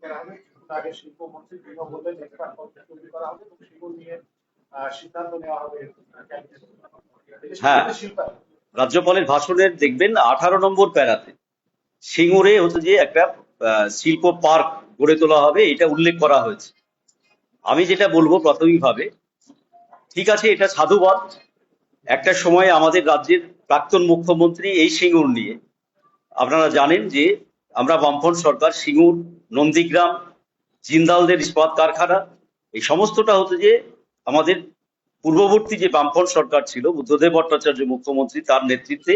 করা হবে। আগে শিল্পমন্ত্রী তিনি বললেন এক্সপার্ট কমিটি তৈরি করা হবে এবং সেগুলো নিয়ে সিদ্ধান্ত নেওয়া হবে। হ্যাঁ, রাজ্যপালের ভাষণের দেখবেন 18 নম্বর প্যারাতে সিঙ্গুরে হচ্ছে যে একটা শিল্প পার্ক গড়ে তোলা হবে, এটা উল্লেখ করা হয়েছে। আমি যেটা বলবো প্রাথমিকভাবে, ঠিক আছে, এটা সাধুবাদ। একটা সময় আমাদের রাজ্যের প্রাক্তন মুখ্যমন্ত্রী এই সিঙ্গুর নিয়ে, আপনারা জানেন যে আমরা বামফ্রন্ট সরকার সিঙ্গুর, নন্দীগ্রাম, জিন্দালদের ইস্পাত কারখানা, এই সমস্তটা হচ্ছে যে আমাদের পূর্ববর্তী যে বামফ্রন্ট সরকার ছিল, বুদ্ধদেব ভট্টাচার্য মুখ্যমন্ত্রী, তার নেতৃত্বে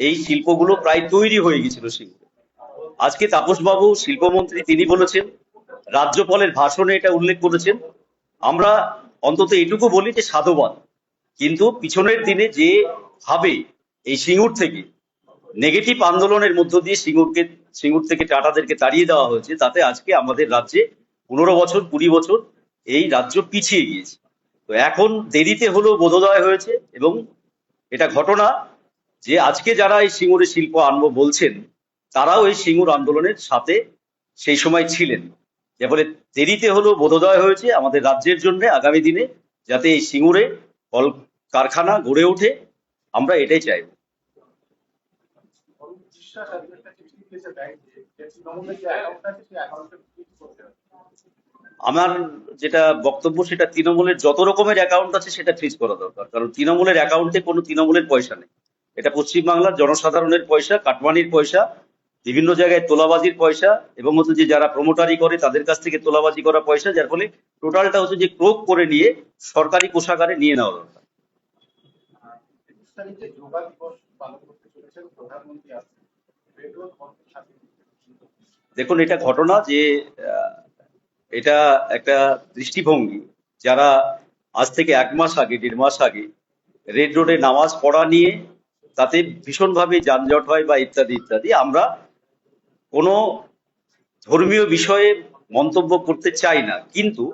এই শিল্পগুলো প্রায় তৈরি হয়ে গেছিল সিঙ্গুরে। আজকে তাপসবাবু শিল্পমন্ত্রী তিনি বলেছেন, রাজ্যপালের ভাষণে এটা উল্লেখ করেছেন। আমরা অন্তত এটুকু বলি যে সাধুবাদ, কিন্তু পিছনের দিনে যে ভাবে এই সিঙ্গুর থেকে নেগেটিভ আন্দোলনের মধ্য দিয়ে সিঙ্গুর থেকে টাটাদেরকে তাড়িয়ে দেওয়া হয়েছে, তাতে আজকে আমাদের রাজ্যে 15 বছর 20 বছর এই রাজ্য পিছিয়ে গিয়েছে। তো এখন দেরিতে হলেও বোধোদয় হয়েছে, এবং এটা ঘটনা যে আজকে যারা এই সিঙ্গুরে শিল্প আনবো বলছেন, তারাও এই সিঙ্গুর আন্দোলনের সাথে সেই সময় ছিলেন। যার ফলে দেরিতে হলেও বোধোদয় হয়েছে আমাদের রাজ্যের জন্য আগামী দিনে যাতে এই সিঙ্গুরে কল কারখানা গড়ে ওঠে, আমরা এটাই চাইব। আমার যেটা বক্তব্য, সেটা তৃণমূলের যত রকমের অ্যাকাউন্ট আছে সেটা ফ্রিজ করা দরকার, কারণ তৃণমূলের অ্যাকাউন্টে কোনো তৃণমূলের পয়সা নেই। এটা পশ্চিমবাংলার জনসাধারণের পয়সা, কাটমানির পয়সা, বিভিন্ন জায়গায় তোলাবাজির পয়সা, এবং হচ্ছে যে যারা প্রমোটারি করে তাদের কাছ থেকে তোলাবাজি করা পয়সা, যার ফলে টোটালটা হচ্ছে যে ক্রোক করে নিয়ে সরকারি কোষাগারে নিয়ে নেওয়া দরকার। দেখুন, এটা ঘটনা যে এটা একটা দৃষ্টিভঙ্গি, যারা আজ থেকে 1 মাস আগে 1.5 মাস আগে রেড রোডে নামাজ পড়া নিয়ে তাতে ভীষণভাবে যানজট হয় বা ইত্যাদি ইত্যাদি, আমরা কোনো ধর্মীয় বিষয়ে মন্তব্য করতে চাই না, কিন্তু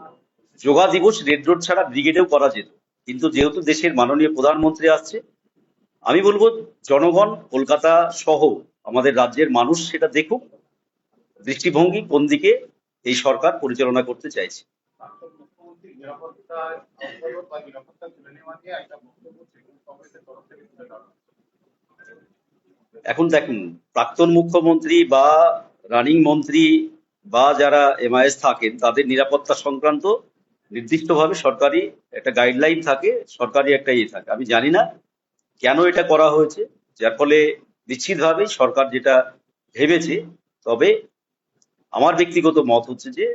যোগা দিবস রেড রোড ছাড়া ব্রিগেডেও করা যেত। কিন্তু যেহেতু দেশের মাননীয় প্রধানমন্ত্রী আসছে, আমি বলবো জনগণ, কলকাতা সহ আমাদের রাজ্যের মানুষ সেটা দেখুক, দৃষ্টিভঙ্গি কোন দিকে এই সরকার পরিচালনা করতে চাইছে। এখন দেখুন, প্রাক্তন মুখ্যমন্ত্রী বা রানিং মন্ত্রী বা যারা এমআইএস থাকেন, তাদের নিরাপত্তা সংক্রান্ত নির্দিষ্টভাবে সরকারি একটা গাইডলাইন থাকে, সরকারি একটা ইয়ে থাকে। আমি জানি না কেন এটা করা হয়েছে, যার ফলে নিশ্চিতভাবেই সরকার যেটা ভেবেছে। তবে আমার ব্যক্তিগত মত হচ্ছে যে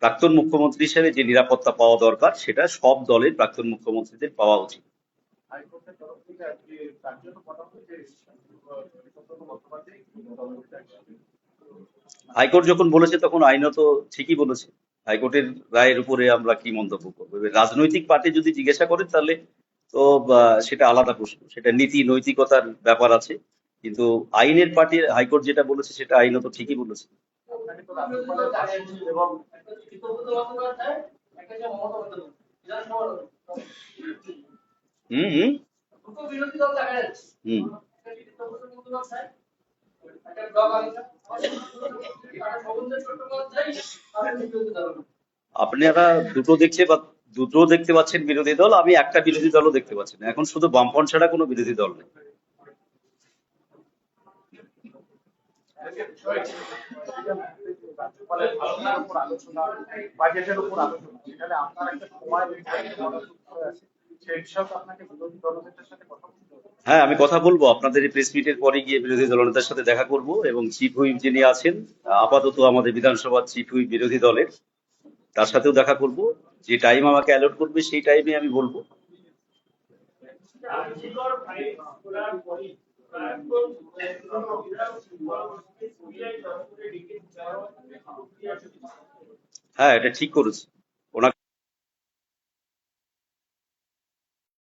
প্রাক্তন মুখ্যমন্ত্রী হিসেবে যে নিরাপত্তা পাওয়া দরকার, সেটা সব দলের প্রাক্তন মুখ্যমন্ত্রীদের পাওয়া উচিত। হাইকোর্ট যখন বলেছে তখন আইনত ঠিকই বলেছে। হাইকোর্টের রায়ের উপরে আমরা কি মন্তব্য করবো? রাজনৈতিক পার্টি যদি জিজ্ঞাসা করেন তাহলে তো সেটা আলাদা প্রশ্ন, সেটা নীতি নৈতিকতার ব্যাপার আছে। কিন্তু আইনের পার্টি হাইকোর্ট যেটা বলেছে সেটা আইনত ঠিকই বলেছে। হুম হুম হুম আপনারা দুটো দেখতে পাচ্ছেন বিরোধী দল, আমি একটা বিরোধী দলও দেখতে পাচ্ছি না। এখন শুধু বামফ্রন্ট ছাড়া কোনো বিরোধী দল নেই। হ্যাঁ, আমি কথা বলবো, আপনাদের এই প্রেস মিটের পরে গিয়ে বিরোধী দলনেতার সাথে দেখা করব, এবং চিফ হুইপ যিনি আছেন আপাতত আমাদের বিধানসভার চিফ হুইপ বিরোধী দলের, তার সাথেও দেখা করব। যে টাইম আমাকে অ্যালট করবে সেই টাইমে আমি বলবো। হ্যাঁ, এটা ঠিক করেছে। ওনাকে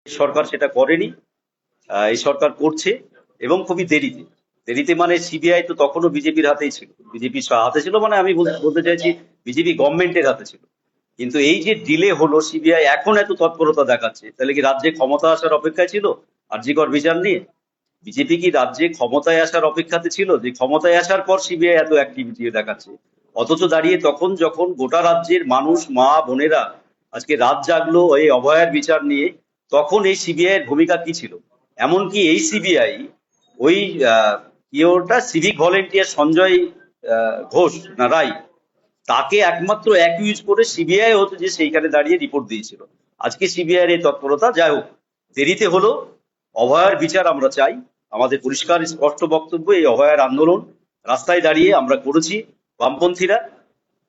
সরকার সেটা করেনি, এই সরকার করছে, এবং খুবই দেরিতে। দেরিতে মানে সিবিআই তো তখনও বিজেপির হাতেই ছিল, বিজেপির হাতে ছিল, মানে আমি বলতে চাইছি বিজেপি গভর্নমেন্টের হাতে ছিল। কিন্তু এই যে ডিলে হলো, সিবিআই এখন এত তৎপরতা দেখাচ্ছে, তাহলে কি রাজ্যে ক্ষমতা আসার অপেক্ষায় ছিল আরজিকর বিচার নিয়ে? বিজেপি কি রাজ্যে ক্ষমতায় আসার অপেক্ষাতে ছিল, যে ক্ষমতায় আসার পর সিবিআই এত অ্যাক্টিভিটি দেখাচ্ছে? অথচ দাঁড়িয়ে তখন যখন গোটা রাজ্যের মানুষ, মা বোনেরা আজকে রাত জাগলো এই অভয়ার বিচার নিয়ে, তখন এই সিবিআই এর ভূমিকা কি ছিল? এমনকি এই সিবিআই ওই কি ওটা সিভিক ভলেন্টিয়ার সঞ্জয় ঘোষ না রায়, তাকে একমাত্র অ্যাকিউজ করে সিবিআই হতো যে সেইখানে দাঁড়িয়ে রিপোর্ট দিয়েছিল। আজকে সিবিআই এর এই তৎপরতা, যাই হোক দেরিতে হলো, অভয়ার বিচার আমরা চাই। আমাদের পরিষ্কার স্পষ্ট বক্তব্য, এই অভয়ার আন্দোলন রাস্তায় দাঁড়িয়ে আমরা করেছি বামপন্থীরা।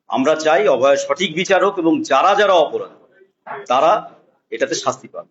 আমরা চাই অভয়ার সঠিক বিচার হোক এবং যারা যারা অপরাধ তারা এটাতে শাস্তি পান।